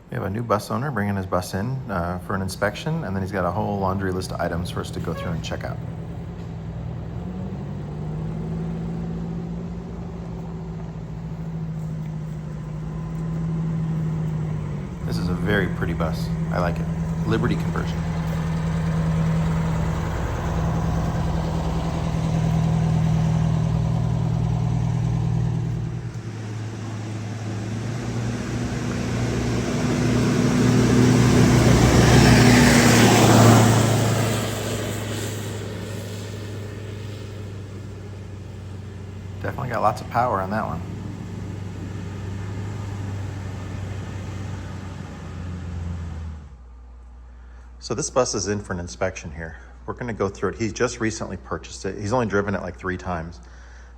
We have a new bus owner bringing his bus in for an inspection, and then he's got a whole laundry list of items for us to go through and check out. This is a very pretty bus. I like it. Liberty conversion. Definitely got lots of power on that one. So this bus is in for an inspection here. We're going to go through it. He's just recently purchased it. He's only driven it like 3 times.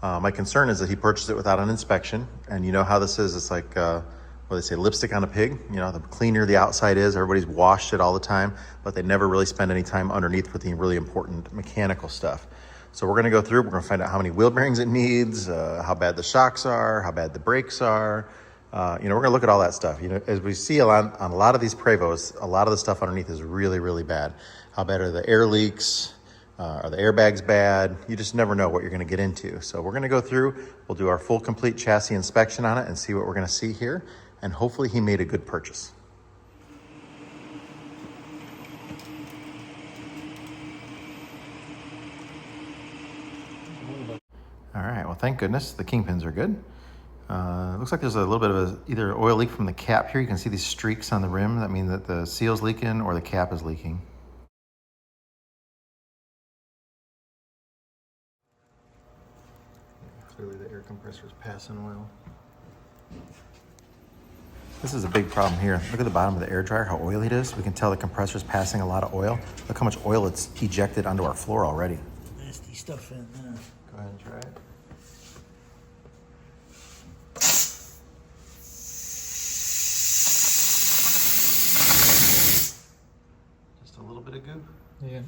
My concern is that he purchased it without an inspection. And you know how this is. It's like, what they say, lipstick on a pig. You know, the cleaner the outside is, everybody's washed it all the time, but they never really spend any time underneath with the really important mechanical stuff. So we're going to go through, we're going to find out how many wheel bearings it needs, how bad the shocks are, how bad the brakes are. We're going to look at all that stuff. As we see on a lot of these Prevosts, a lot of the stuff underneath is really, really bad. How bad are the air leaks? Are the airbags bad? You just never know what you're going to get into. So we're going to go through, we'll do our full complete chassis inspection on it and see what we're going to see here. And hopefully he made a good purchase. All right, well, thank goodness the kingpins are good. Looks like there's a little bit of either oil leak from the cap here. You can see these streaks on the rim. That means that the seal's leaking or the cap is leaking. Clearly the air compressor is passing oil. This is a big problem here. Look at the bottom of the air dryer, how oily it is. We can tell the compressor is passing a lot of oil. Look how much oil it's ejected onto our floor already. Nasty stuff in there. Go ahead and try it. Just a little bit of goo? Yeah.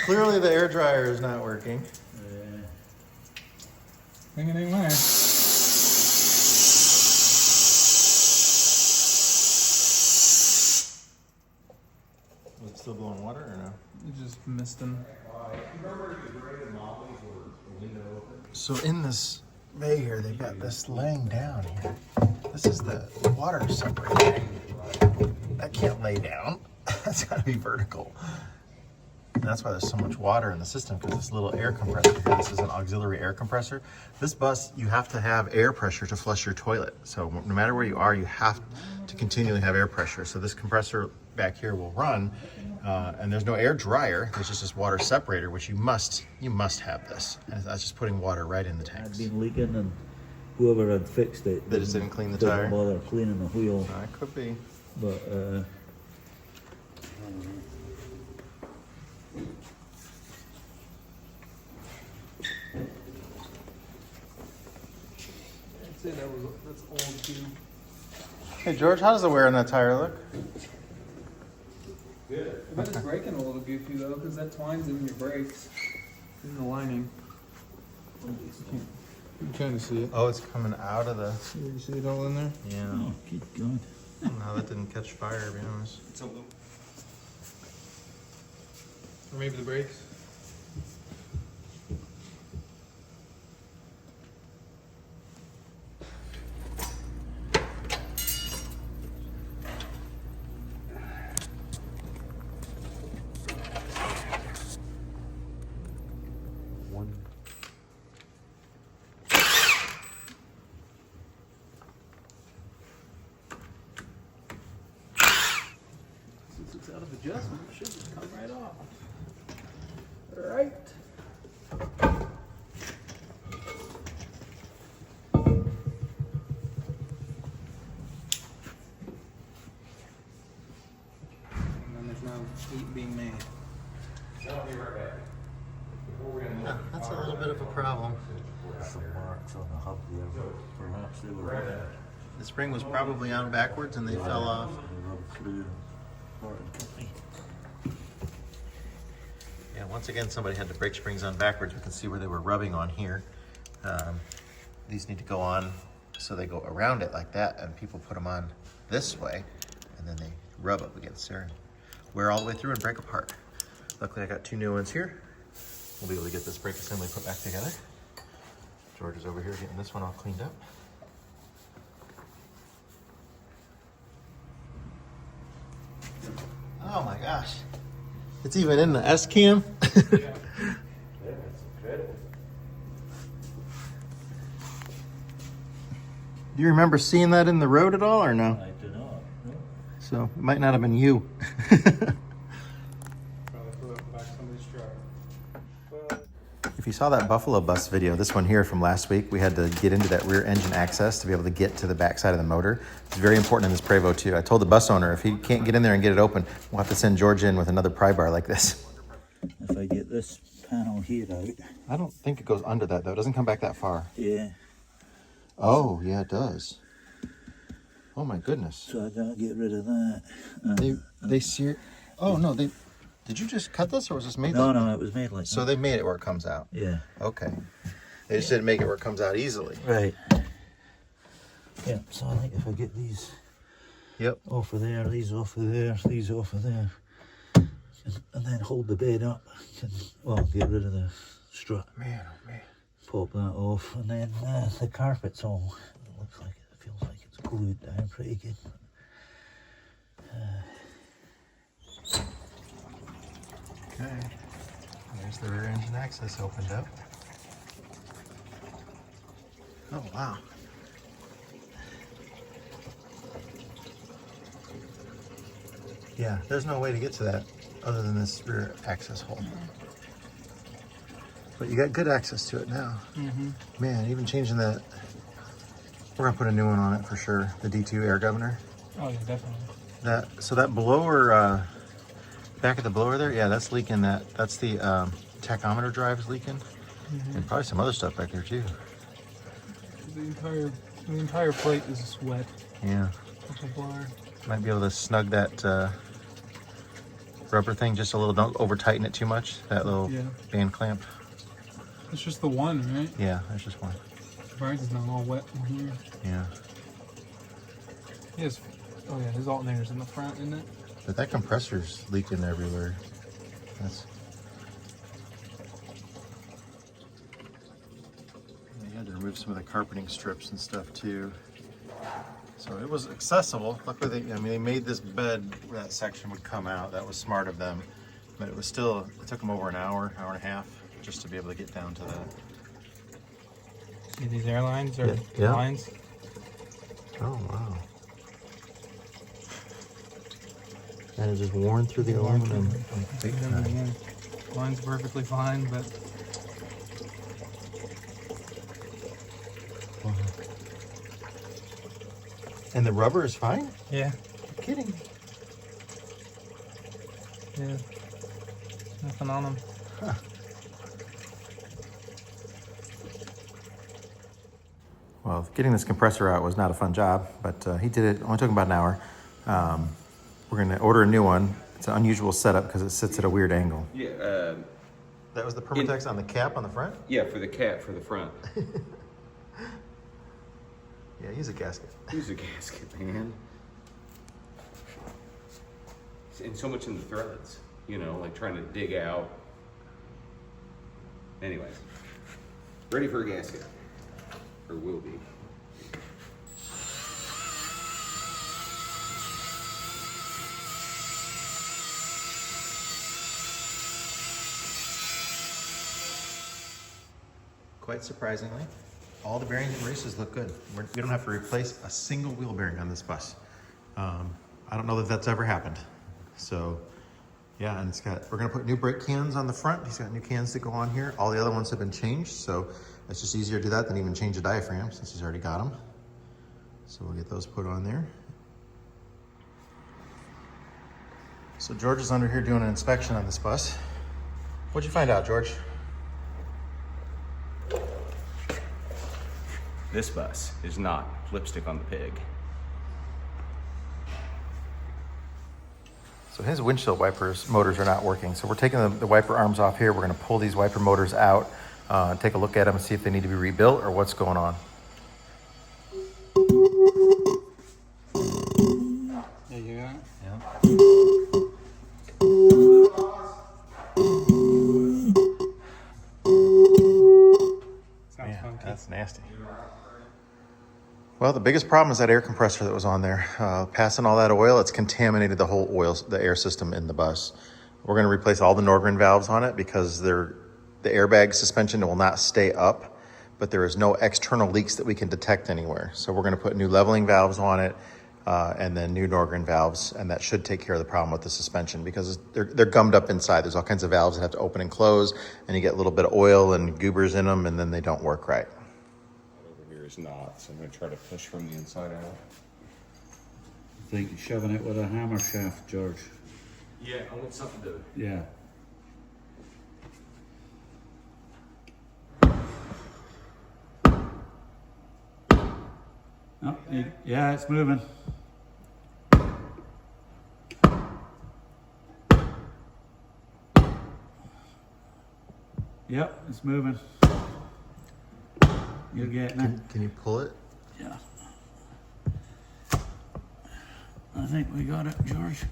Clearly the air dryer is not working. Yeah. Think it ain't mine. Was it still blowing water or no? You just missed them. So in this bay here, they've got this laying down here. This is the water separator. That can't lay down. That's gotta be vertical. And that's why there's so much water in the system, because this little air compressor here, this is an auxiliary air compressor. This bus, you have to have air pressure to flush your toilet. So no matter where you are, you have to continually have air pressure. So this compressor back here will run, and there's no air dryer. There's just this water separator, which you must have this. And that's just putting water right in the tanks. Had been leaking, and whoever had fixed it, They just didn't clean the tire? bother cleaning the wheel. It could be. But I'd say that's old too. Hey George, how does the wear on that tire look? Good. I bet it's breaking a little goofy though, because that twine's in your brakes, in the lining. I'm trying to see it. Oh, it's coming out of the... You see it all in there? Yeah. oh, good God. No, that didn't catch fire, to be honest. It's a loop. Or maybe the brakes. Since it's out of adjustment, it should just come right off. Right. And then there's now heat being made. That's a little bit of a problem. Some marks on the hub there, but perhaps they were rubbed. The spring was probably on backwards and they fell off. They rubbed through part of the company. Yeah, once again, somebody had the brake springs on backwards. We can see where they were rubbing on here. These need to go on so they go around it like that, and people put them on this way, and then they rub up against there and wear all the way through and break apart. Luckily, I got 2 new ones here. We'll be able to get this brake assembly put back together. George is over here getting this one all cleaned up. Oh my gosh. It's even in the S-cam. Yeah, it's incredible. Do you remember seeing that in the road at all or no? I do not. No. So it might not have been you. Probably put up back somebody's truck. If you saw that Buffalo bus video, this one here from last week, we had to get into that rear engine access to be able to get to the back side of the motor. It's very important in this Prevost too. I told the bus owner if he can't get in there and get it open, we'll have to send George in with another pry bar like this. If I get this panel here out. I don't think it goes under that though. It doesn't come back that far. Yeah. Oh, yeah, it does. Oh my goodness. So I gotta get rid of that. They sear. Oh no, they. Did you just cut this or was this made? No, like no, that? it was made like So that. they made it where it comes out. Yeah. Okay. They just didn't make it where it comes out easily. Right. Yeah, so I think if I get these Yep. off of there, these off of there, these off of there, and then hold the bed up, can, well, get rid of the strut, Man, oh man. pop that off, and then the carpet's all, it looks like it feels like it's glued down pretty good. Okay. There's the rear engine access opened up. Oh wow. Yeah, there's no way to get to that other than this rear access hole. But you got good access to it now. Mm-hmm. Man, even changing that, we're gonna put a new one on it for sure. The D2 air governor. Oh, yeah, definitely. So that blower, back at the blower there, yeah, that's leaking. That's the tachometer drive is leaking, and probably some other stuff back there too. The entire plate is wet. Yeah, With the blower. might be able to snug that rubber thing just a little. Don't over tighten it too much. That little Yeah. band clamp. It's just the one, right? Yeah, there's just one. Barnes is not all wet in here. Yeah, He has, oh yeah, his alternator's in the front, isn't it? but that compressor's leaking everywhere. That's. You had to remove some of the carpeting strips and stuff too. So it was accessible. Luckily, they made this bed where that section would come out. That was smart of them. But it was still, it took them over an hour and a half just to be able to get down to that. See these airlines or Yeah. lines? Oh, wow. And it's just worn through the aluminum. Big time. Yeah. Line's perfectly fine, but Wow. And the rubber is fine? yeah, You're kidding. yeah. Nothing on them. Huh. Well, getting this compressor out was not a fun job, but he did it. Only took him about an hour. We're going to order a new one. It's an unusual setup because it sits at a weird angle. Yeah, That was the Permatex on the cap on the front? yeah, for the cat for the front. Yeah, use a gasket. Use a gasket, man. And so much in the threads, you know, like trying to dig out. Anyways, ready for a gasket, or will be. Quite surprisingly, all the bearings and races look good. We don't have to replace a single wheel bearing on this bus. I don't know that that's ever happened. So, yeah, and we're gonna put new brake cans on the front. He's got new cans to go on here. All the other ones have been changed, so it's just easier to do that than even change the diaphragm since he's already got them. So we'll get those put on there. So George is under here doing an inspection on this bus. What'd you find out, George? This bus is not lipstick on the pig. So his windshield wipers motors are not working. So we're taking the wiper arms off here. We're gonna pull these wiper motors out. take a look at them and see if they need to be rebuilt or what's going on. There you go. Yeah. Sounds funky. That's nasty. Well, the biggest problem is that air compressor that was on there. Passing all that oil, it's contaminated the whole the air system in the bus. We're going to replace all the Norgren valves on it because the airbag suspension will not stay up, but there is no external leaks that we can detect anywhere. So we're going to put new leveling valves on it and then new Norgren valves, and that should take care of the problem with the suspension because they're gummed up inside. There's all kinds of valves that have to open and close, and you get a little bit of oil and goobers in them, and then they don't work right. Over here is not, so I'm gonna try to push from the inside out. I think you're shoving it with a hammer shaft, George. Yeah, I want something to. Yeah. Oh, yeah, it's moving. Yep, it's moving. You're getting it. Can you pull it? Yeah. I think we got it, George.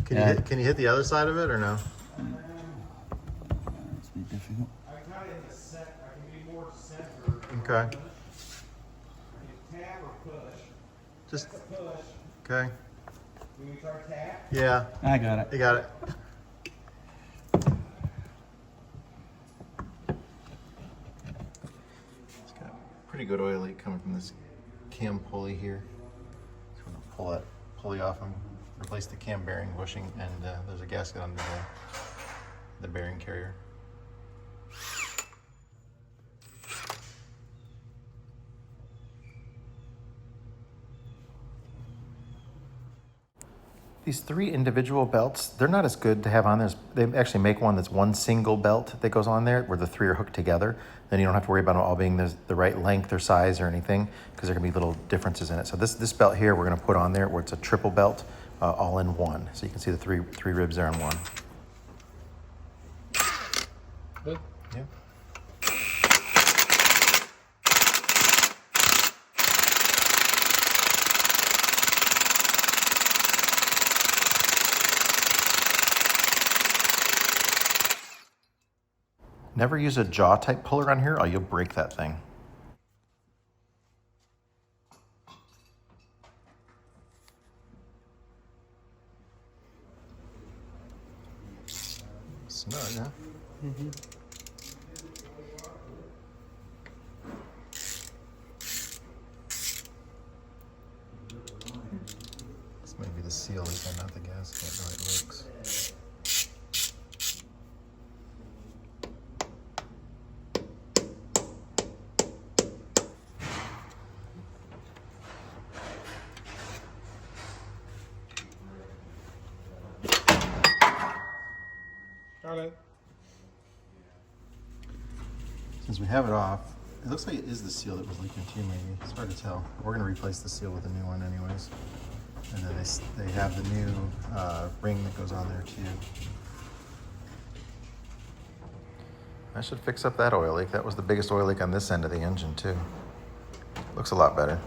Can you hit the other side of it or no? That's be difficult. I got it in the center. I can be more center. Okay. Tap or push? Just Push. okay. When we try tap, Yeah, I got it. you got it. It's got pretty good oil leak coming from this cam pulley here. So I'm gonna pull that pulley off and replace the cam bearing bushing, and there's a gasket under the bearing carrier. These 3 individual belts, they're not as good to have on there. They actually make one that's one single belt that goes on there where the 3 are hooked together. Then you don't have to worry about them all being the right length or size or anything because there can be little differences in it. So this belt here we're going to put on there where it's a triple belt all in one. So you can see the three ribs there in one. Good. Yeah. Never use a jaw type puller on here or you'll break that thing. Snug, huh? Mm-hmm. This might be the seal leaking, not the gasket, the way it looks. Got it. Since we have it off, it looks like it is the seal that was leaking too, maybe. It's hard to tell. We're gonna replace the seal with a new one anyways. And then they have the new ring that goes on there too. That should fix up that oil leak. That was the biggest oil leak on this end of the engine too. Looks a lot better.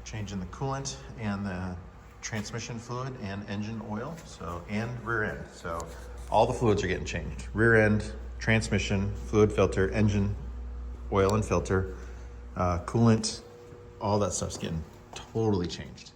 Changing the coolant and the transmission fluid and engine oil, and rear end. So all the fluids are getting changed. Rear end, transmission, fluid filter, engine oil and filter, coolant, all that stuff's getting totally changed.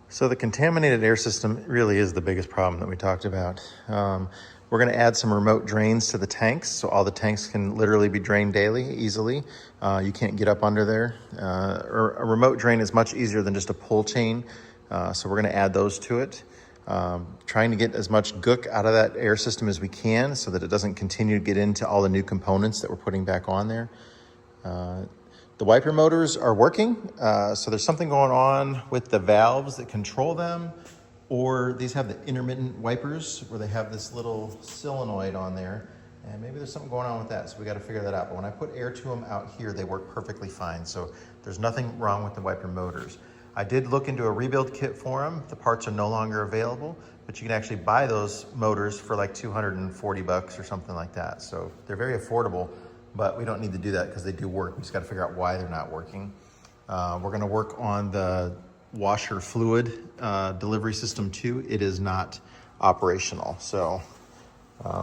So the contaminated air system really is the biggest problem that we talked about. We're going to add some remote drains to the tanks, so all the tanks can literally be drained daily, easily. You can't get up under there. Or a remote drain is much easier than just a pull chain, so we're going to add those to it. Trying to get as much gook out of that air system as we can so that it doesn't continue to get into all the new components that we're putting back on there. The wiper motors are working, so there's something going on with the valves that control them, or these have the intermittent wipers where they have this little solenoid on there And maybe there's something going on with that, so we got to figure that out. But when I put air to them out here, they work perfectly fine. So there's nothing wrong with the wiper motors. I did look into a rebuild kit for them. The parts are no longer available, but you can actually buy those motors for like 240 bucks or something like that. So they're very affordable, but we don't need to do that because they do work. We just got to figure out why they're not working. We're going to work on the washer fluid delivery system too. It is not operational. So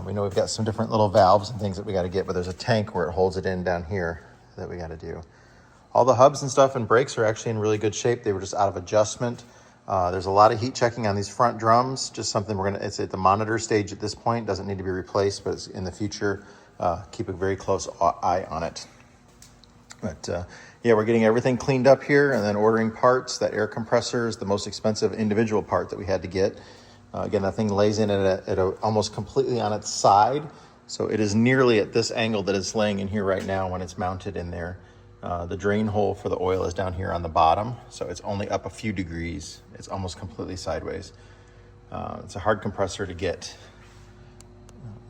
we know we've got some different little valves and things that we got to get, but there's a tank where it holds it in down here that we got to do. All the hubs and stuff and brakes are actually in really good shape. They were just out of adjustment. There's a lot of heat checking on these front drums, just something it's at the monitor stage at this point, doesn't need to be replaced, but it's in the future, keep a very close eye on it. But yeah, we're getting everything cleaned up here and then ordering parts. That air compressor is the most expensive individual part that we had to get. Again, that thing lays in at almost completely on its side. So it is nearly at this angle that it's laying in here right now when it's mounted in there. The drain hole for the oil is down here on the bottom, so it's only up a few degrees. It's almost completely sideways. It's a hard compressor to get.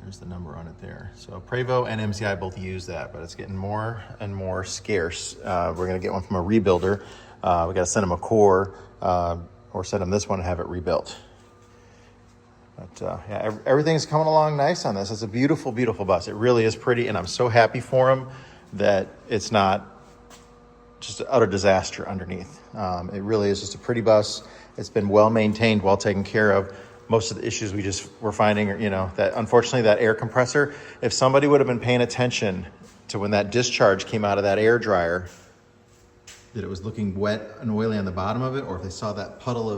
There's the number on it there. So Prevost and MCI both use that, but it's getting more and more scarce. We're gonna get one from a rebuilder. We gotta send them a core or send them this one and have it rebuilt. But yeah, everything's coming along nice on this. It's a beautiful, beautiful bus. It really is pretty, and I'm so happy for them that it's not just an utter disaster underneath. It really is just a pretty bus. It's been well maintained, well taken care of. Most of the issues we just were finding are, that unfortunately that air compressor, if somebody would have been paying attention to when that discharge came out of that air dryer, that it was looking wet and oily on the bottom of it, or if they saw that puddle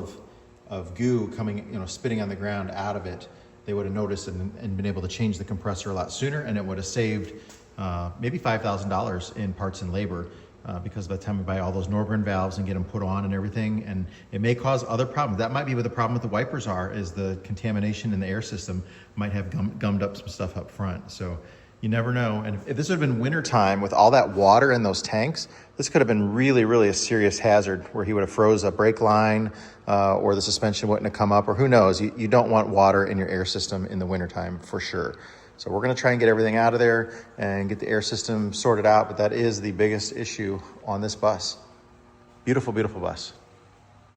of goo coming, spitting on the ground out of it, they would have noticed and been able to change the compressor a lot sooner, and it would have saved maybe $5,000 in parts and labor. Because by the time we buy all those Norburn valves and get them put on and everything, and it may cause other problems. That might be what the problem with the wipers is the contamination in the air system might have gummed up some stuff up front. So you never know. And if this had been wintertime with all that water in those tanks, this could have been really, really a serious hazard where he would have froze a brake line or the suspension wouldn't have come up, or who knows. You don't want water in your air system in the wintertime for sure. So we're going to try and get everything out of there and get the air system sorted out, but that is the biggest issue on this bus. Beautiful, beautiful bus.